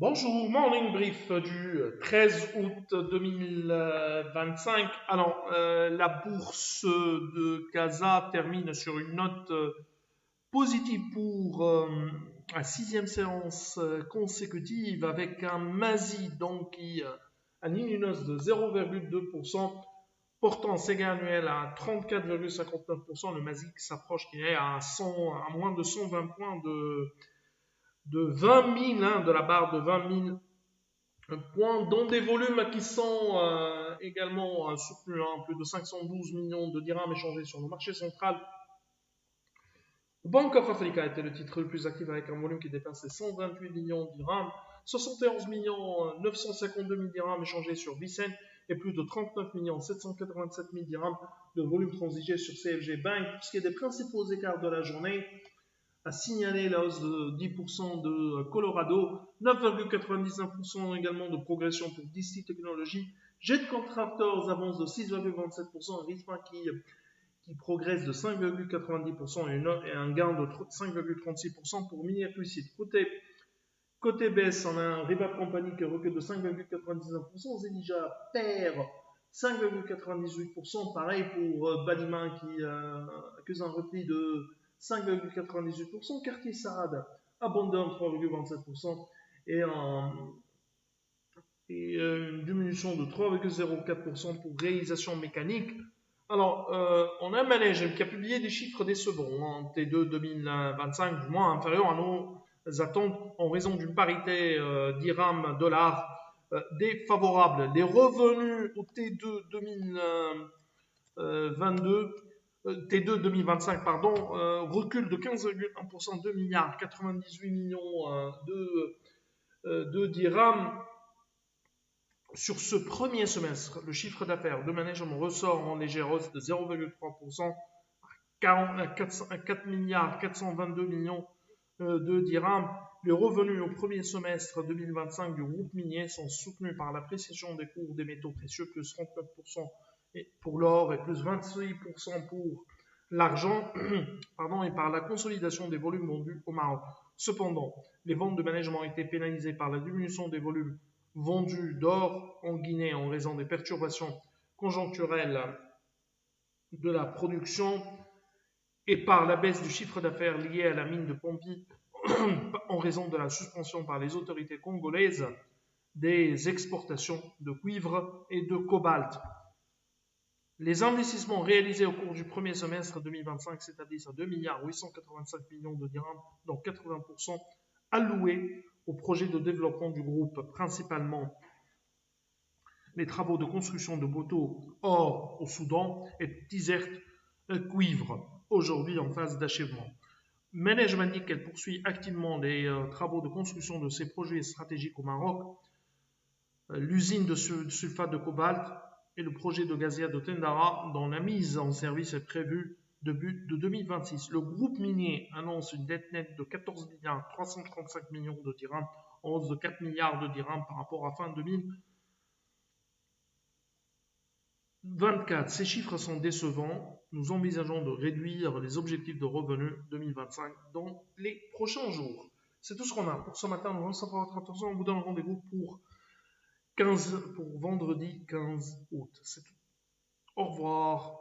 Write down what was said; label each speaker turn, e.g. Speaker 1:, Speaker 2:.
Speaker 1: Bonjour, morning brief du 13 août 2025. Alors, la bourse de Casa termine sur une note positive pour la sixième séance consécutive avec un MASI donc qui a une hausse de 0,2%, portant ses gains annuels à 34,59%. Le MASI qui s'approche, qui est à moins de 120 points de 20 000, de la barre de 20 000 points, dont des volumes qui sont également soutenus, plus de 512 millions de dirhams échangés sur le marché central. Bank of Africa était le titre le plus actif avec un volume qui dépasse les 128 millions de dirhams, 71 millions 952 000 dirhams échangés sur Vicen et plus de 39 millions 787 000 dirhams de volume transigé sur CFG Bank. Pour ce qui est des principaux écarts de la journée, a signalé la hausse de 10% de Colorado, 9,99% également de progression pour DC Technologies, Jet Contractors avance de 6,27%, Rispa qui progresse de 5,90% et un gain de 5,36% pour Minier Lucid. Côté baisse, on a un Rebap Company qui recule de 5,99%, Zenija perd 5,98%, pareil pour Balima qui accuse un repli de 5,98%, Quartier Sarad abandonne 3,27% et une diminution de 3,04% pour réalisation mécanique. Alors, on a un manager qui a publié des chiffres décevants en T2 2025, du moins inférieurs à nos attentes en raison d'une parité dirham-dollar défavorable. Les revenus au T2 2025 recule de 15,1%, 2 milliards 98 millions de dirhams. Sur ce premier semestre, le chiffre d'affaires de management ressort en légère hausse de 0,3%, 4 milliards 422 millions de dirhams. Les revenus au premier semestre 2025 du groupe minier sont soutenus par l'appréciation des cours des métaux précieux, plus 39% pour l'or et plus 26% pour l'argent, et par la consolidation des volumes vendus au Maroc. Cependant, les ventes de management ont été pénalisées par la diminution des volumes vendus d'or en Guinée en raison des perturbations conjoncturelles de la production et par la baisse du chiffre d'affaires lié à la mine de Pompi en raison de la suspension par les autorités congolaises des exportations de cuivre et de cobalt. Les investissements réalisés au cours du premier semestre 2025 s'établissent à 2 milliards 885 millions de dirhams, dont 80% alloués au projet de développement du groupe, principalement les travaux de construction de bateaux or au Soudan et Tizert cuivre, aujourd'hui en phase d'achèvement. Management dit qu'elle poursuit activement les travaux de construction de ces projets stratégiques au Maroc, l'usine de sulfate de cobalt et le projet de gazia de Tendara, dont la mise en service est prévue début de 2026. Le groupe minier annonce une dette nette de 14 milliards 335 millions de dirhams, en hausse de 4 milliards de dirhams par rapport à fin 2024. Ces chiffres sont décevants. Nous envisageons de réduire les objectifs de revenus 2025 dans les prochains jours. C'est tout ce qu'on a pour ce matin. Nous remercions pour votre attention. On vous donne rendez-vous pour vendredi 15 août. C'est tout. Au revoir.